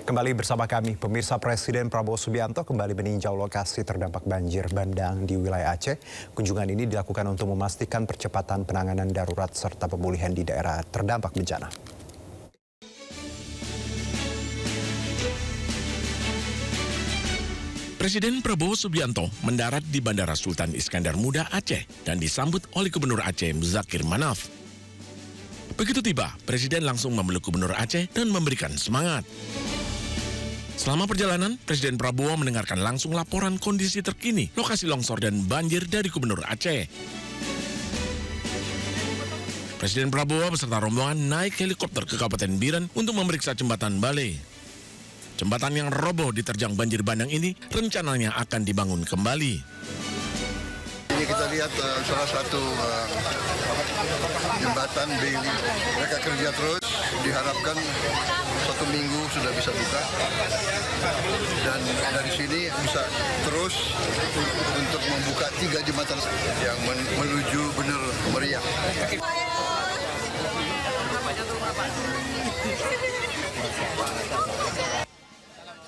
Kembali bersama kami, pemirsa. Presiden Prabowo Subianto kembali meninjau lokasi terdampak banjir bandang di wilayah Aceh. Kunjungan ini dilakukan untuk memastikan percepatan penanganan darurat serta pemulihan di daerah terdampak bencana. Presiden Prabowo Subianto mendarat di Bandara Sultan Iskandar Muda Aceh dan disambut oleh Gubernur Aceh Muzakir Manaf. Begitu tiba, Presiden langsung memeluk Gubernur Aceh dan memberikan semangat. Selama perjalanan, Presiden Prabowo mendengarkan langsung laporan kondisi terkini lokasi longsor dan banjir dari Gubernur Aceh. Presiden Prabowo beserta rombongan naik helikopter ke Kabupaten Biren untuk memeriksa jembatan Bale. Jembatan yang roboh diterjang banjir bandang ini rencananya akan dibangun kembali. Ini kita lihat salah satu jembatan Bailey. Mereka kerja terus, diharapkan 1 minggu sudah bisa buka. Dan dari sini bisa terus untuk membuka 3 jembatan yang menuju Bener Meriah.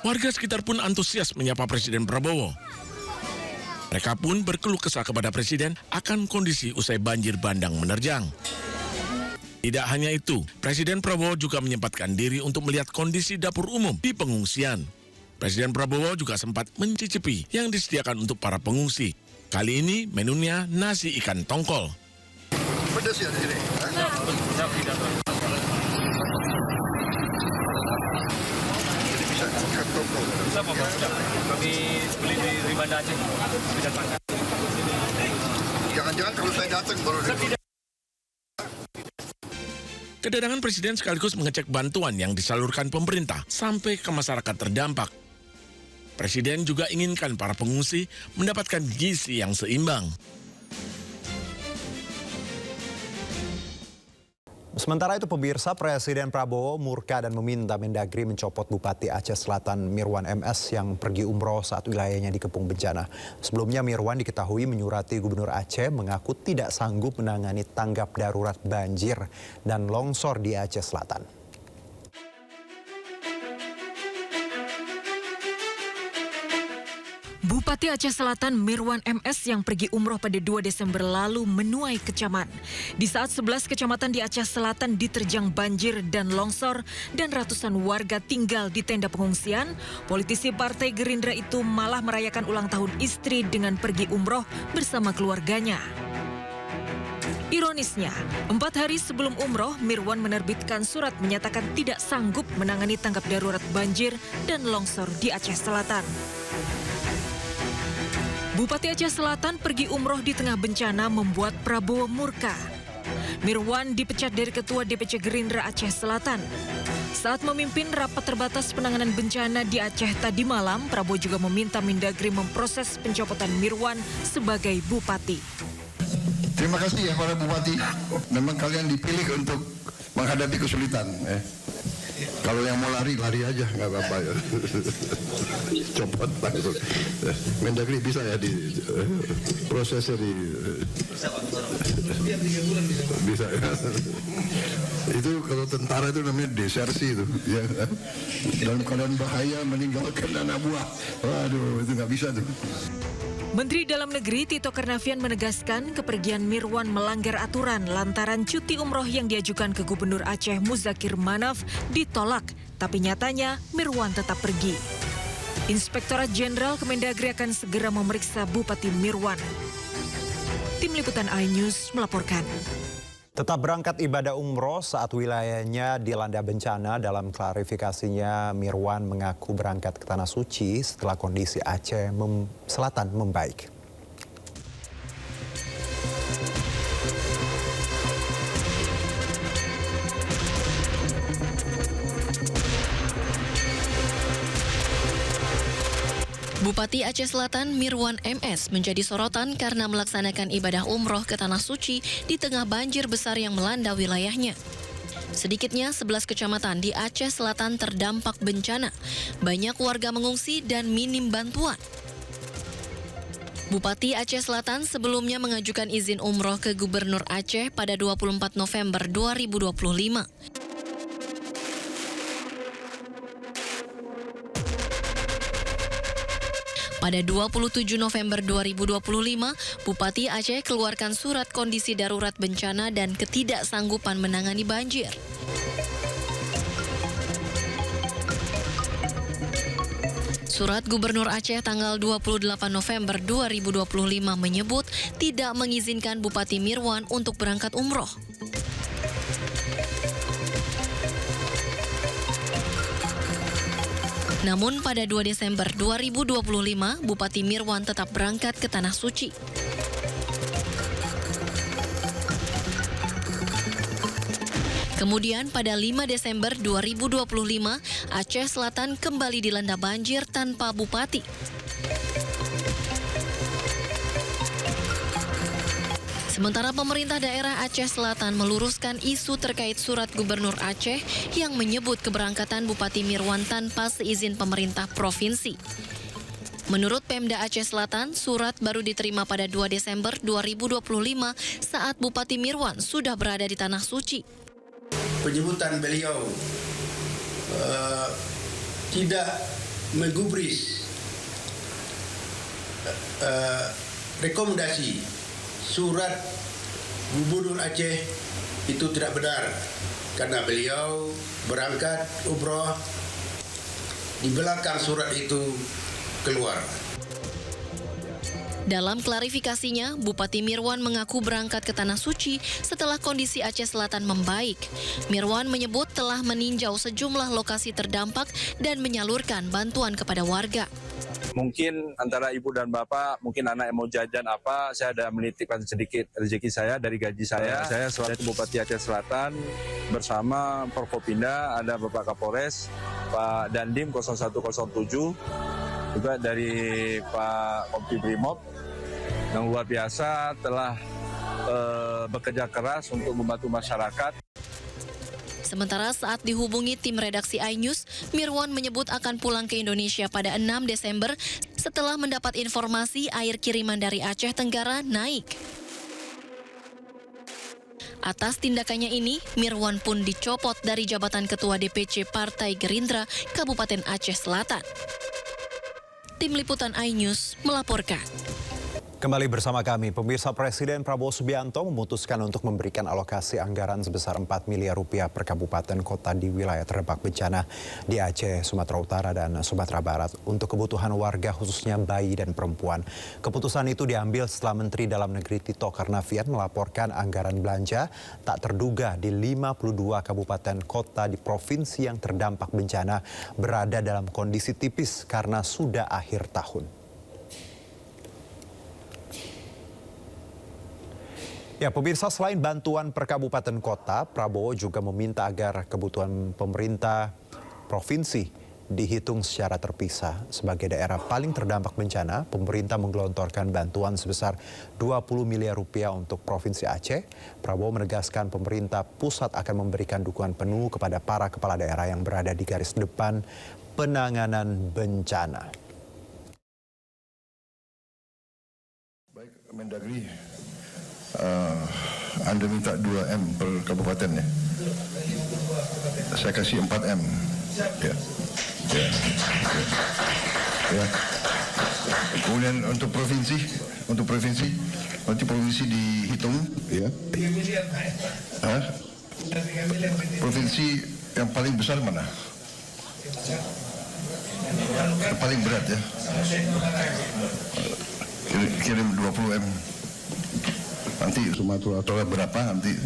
Warga sekitar pun antusias menyapa Presiden Prabowo. Mereka pun berkeluh kesah kepada Presiden akan kondisi usai banjir bandang menerjang. Tidak hanya itu, Presiden Prabowo juga menyempatkan diri untuk melihat kondisi dapur umum di pengungsian. Presiden Prabowo juga sempat mencicipi yang disediakan untuk para pengungsi. Kali ini menunya nasi ikan tongkol. Pedas ya di sini? Jadi bisa ikan tongkol. Bisa Pak, kami beli di Banda Aceh. Jangan-jangan kalau saya datang baru Kedatangan Presiden sekaligus mengecek bantuan yang disalurkan pemerintah sampai ke masyarakat terdampak. Presiden juga inginkan para pengungsi mendapatkan gizi yang seimbang. Sementara itu, pemirsa, Presiden Prabowo murka dan meminta Mendagri mencopot Bupati Aceh Selatan Mirwan MS yang pergi umroh saat wilayahnya dikepung bencana. Sebelumnya Mirwan diketahui menyurati Gubernur Aceh mengaku tidak sanggup menangani tanggap darurat banjir dan longsor di Aceh Selatan. Bupati Aceh Selatan Mirwan MS yang pergi umroh pada 2 Desember lalu menuai kecaman. Di saat 11 kecamatan di Aceh Selatan diterjang banjir dan longsor dan ratusan warga tinggal di tenda pengungsian, politisi Partai Gerindra itu malah merayakan ulang tahun istri dengan pergi umroh bersama keluarganya. Ironisnya, 4 hari sebelum umroh, Mirwan menerbitkan surat menyatakan tidak sanggup menangani tanggap darurat banjir dan longsor di Aceh Selatan. Bupati Aceh Selatan pergi umroh di tengah bencana membuat Prabowo murka. Mirwan dipecat dari Ketua DPC Gerindra Aceh Selatan. Saat memimpin rapat terbatas penanganan bencana di Aceh tadi malam, Prabowo juga meminta Mendagri memproses pencopotan Mirwan sebagai bupati. Terima kasih ya para bupati. Memang kalian dipilih untuk menghadapi kesulitan. Kalau yang mau lari, lari aja, nggak apa-apa ya. Copot langsung. Mendagri bisa ya di prosesnya di. Bisa. Itu kalau tentara itu namanya desersi itu. Ya. Dalam keadaan bahaya meninggalkan anak buah. Waduh, itu nggak bisa tuh. Menteri Dalam Negeri Tito Karnavian menegaskan kepergian Mirwan melanggar aturan lantaran cuti umroh yang diajukan ke Gubernur Aceh Muzakir Manaf ditolak, tapi nyatanya Mirwan tetap pergi. Inspektorat Jenderal Kemendagri akan segera memeriksa Bupati Mirwan. Tim Liputan iNews melaporkan. Tetap berangkat ibadah umroh saat wilayahnya dilanda bencana. Dalam klarifikasinya, Mirwan mengaku berangkat ke Tanah Suci setelah kondisi Aceh Selatan membaik. Bupati Aceh Selatan Mirwan MS menjadi sorotan karena melaksanakan ibadah umroh ke Tanah Suci di tengah banjir besar yang melanda wilayahnya. Sedikitnya 11 kecamatan di Aceh Selatan terdampak bencana. Banyak warga mengungsi dan minim bantuan. Bupati Aceh Selatan sebelumnya mengajukan izin umroh ke Gubernur Aceh pada 24 November 2025. Pada 27 November 2025, Bupati Aceh keluarkan surat kondisi darurat bencana dan ketidaksanggupan menangani banjir. Surat Gubernur Aceh tanggal 28 November 2025 menyebut tidak mengizinkan Bupati Mirwan untuk berangkat umroh. Namun pada 2 Desember 2025, Bupati Mirwan tetap berangkat ke Tanah Suci. Kemudian pada 5 Desember 2025, Aceh Selatan kembali dilanda banjir tanpa bupati. Sementara pemerintah daerah Aceh Selatan meluruskan isu terkait surat Gubernur Aceh yang menyebut keberangkatan Bupati Mirwan tanpa seizin pemerintah provinsi. Menurut Pemda Aceh Selatan, surat baru diterima pada 2 Desember 2025 saat Bupati Mirwan sudah berada di Tanah Suci. Penyebutan beliau tidak menggubris rekomendasi surat Gubernur Aceh itu tidak benar karena beliau berangkat umroh di belakang surat itu keluar. Dalam klarifikasinya, Bupati Mirwan mengaku berangkat ke Tanah Suci setelah kondisi Aceh Selatan membaik. Mirwan menyebut telah meninjau sejumlah lokasi terdampak dan menyalurkan bantuan kepada warga. Mungkin antara ibu dan bapak, mungkin anak yang mau jajan apa, saya ada menitipkan sedikit rezeki saya dari gaji saya. Saya selaku Bupati Aceh Selatan bersama Forkopimda, ada Bapak Kapolres, Pak Dandim 0107, juga dari Pak Kompi Brimob yang luar biasa telah bekerja keras untuk membantu masyarakat. Sementara saat dihubungi tim redaksi iNews, Mirwan menyebut akan pulang ke Indonesia pada 6 Desember setelah mendapat informasi air kiriman dari Aceh Tenggara naik. Atas tindakannya ini, Mirwan pun dicopot dari jabatan Ketua DPC Partai Gerindra Kabupaten Aceh Selatan. Tim Liputan iNews melaporkan. Kembali bersama kami, pemirsa, Presiden Prabowo Subianto memutuskan untuk memberikan alokasi anggaran sebesar 4 miliar rupiah per kabupaten kota di wilayah terdampak bencana di Aceh, Sumatera Utara, dan Sumatera Barat untuk kebutuhan warga khususnya bayi dan perempuan. Keputusan itu diambil setelah Menteri Dalam Negeri Tito Karnavian melaporkan anggaran belanja tak terduga di 52 kabupaten kota di provinsi yang terdampak bencana berada dalam kondisi tipis karena sudah akhir tahun. Ya, pemirsa, selain bantuan per kabupaten kota, Prabowo juga meminta agar kebutuhan pemerintah provinsi dihitung secara terpisah. Sebagai daerah paling terdampak bencana, pemerintah menggelontorkan bantuan sebesar 20 miliar rupiah untuk Provinsi Aceh. Prabowo menegaskan pemerintah pusat akan memberikan dukungan penuh kepada para kepala daerah yang berada di garis depan penanganan bencana. Baik, Mendagri. Anda minta 2M per kabupaten ya. Saya kasih 4M. Ya. Ya. Ya. Kemudian untuk provinsi, nanti provinsi dihitung ya. Provinsi yang paling besar mana? Yang paling berat ya. Kirim 20M. Nanti Sumatera Utara berapa nanti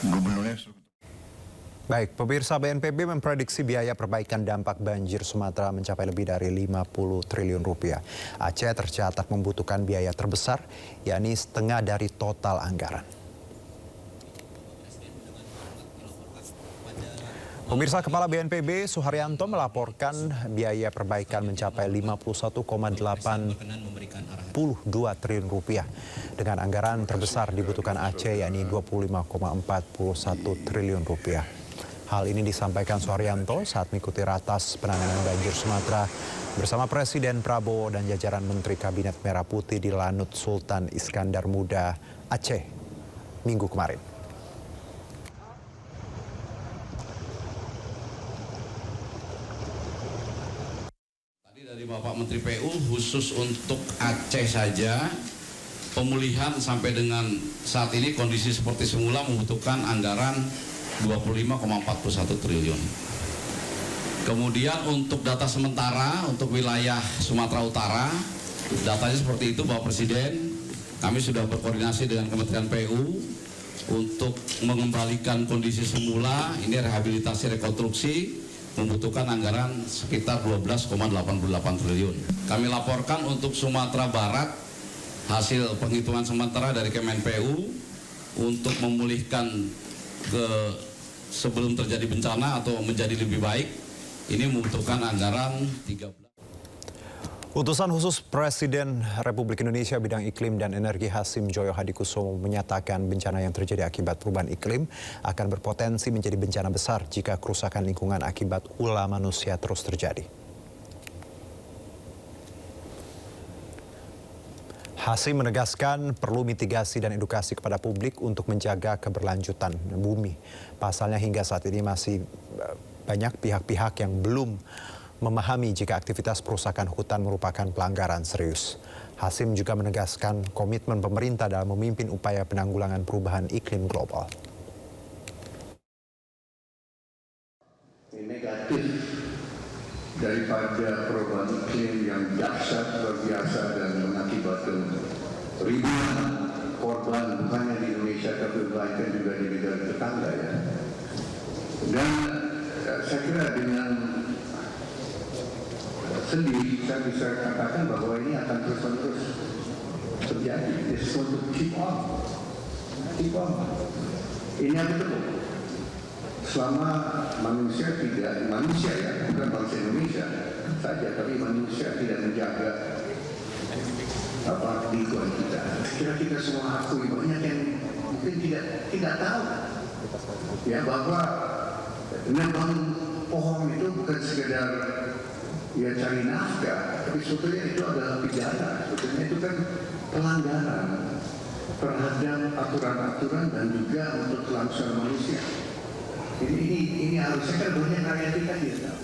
gubernurnya. Baik, pemirsa, BNPB memprediksi biaya perbaikan dampak banjir Sumatera mencapai lebih dari 50 triliun rupiah. Aceh tercatat membutuhkan biaya terbesar, yakni setengah dari total anggaran. Pemirsa, Kepala BNPB Suharyanto melaporkan biaya perbaikan mencapai 51,82 triliun rupiah. Dengan anggaran terbesar dibutuhkan Aceh, yakni 25,41 triliun rupiah. Hal ini disampaikan Suharyanto saat mengikuti ratas penanganan banjir Sumatera bersama Presiden Prabowo dan jajaran Menteri Kabinet Merah Putih di Lanut Sultan Iskandar Muda, Aceh, Minggu kemarin. Bapak Menteri PU khusus untuk Aceh saja, pemulihan sampai dengan saat ini kondisi seperti semula membutuhkan anggaran 25,41 triliun. Kemudian untuk data sementara untuk wilayah Sumatera Utara, datanya seperti itu Bapak Presiden. Kami sudah berkoordinasi dengan Kementerian PU untuk mengembalikan kondisi semula. Ini rehabilitasi rekonstruksi membutuhkan anggaran sekitar 12,88 triliun. Kami laporkan untuk Sumatera Barat hasil penghitungan sementara dari Kemen PU untuk memulihkan ke sebelum terjadi bencana atau menjadi lebih baik. Ini membutuhkan anggaran 13. Utusan khusus Presiden Republik Indonesia bidang iklim dan energi Hasim Joyo Hadikusumo menyatakan bencana yang terjadi akibat perubahan iklim akan berpotensi menjadi bencana besar jika kerusakan lingkungan akibat ulah manusia terus terjadi. Hasim menegaskan perlu mitigasi dan edukasi kepada publik untuk menjaga keberlanjutan bumi. Pasalnya hingga saat ini masih banyak pihak-pihak yang belum memahami jika aktivitas perusakan hutan merupakan pelanggaran serius. Hasim juga menegaskan komitmen pemerintah dalam memimpin upaya penanggulangan perubahan iklim global. Negatif daripada perubahan iklim yang dahsyat luar biasa dan mengakibatkan ribuan korban bukan hanya di Indonesia tapi bahkan juga di negara tetangga ya. Dan saya kira dengan sendiri saya bisa katakan bahwa ini akan terus-menerus terjadi. It's going to keep on. Ini yang betul. Selama manusia ya, bukan bangsa Indonesia saja, tapi manusia tidak menjaga lingkungan kita. Kira kita semua akui banyak yang mungkin tidak tahu ya bahwa menebang pohon itu bukan sekedar ya cari nafkah, tapi sebetulnya itu adalah pidana. Sebetulnya itu kan pelanggaran terhadap aturan-aturan dan juga untuk kelangsungan manusia. Ini harusnya kan banyak rakyat kita tidak tahu.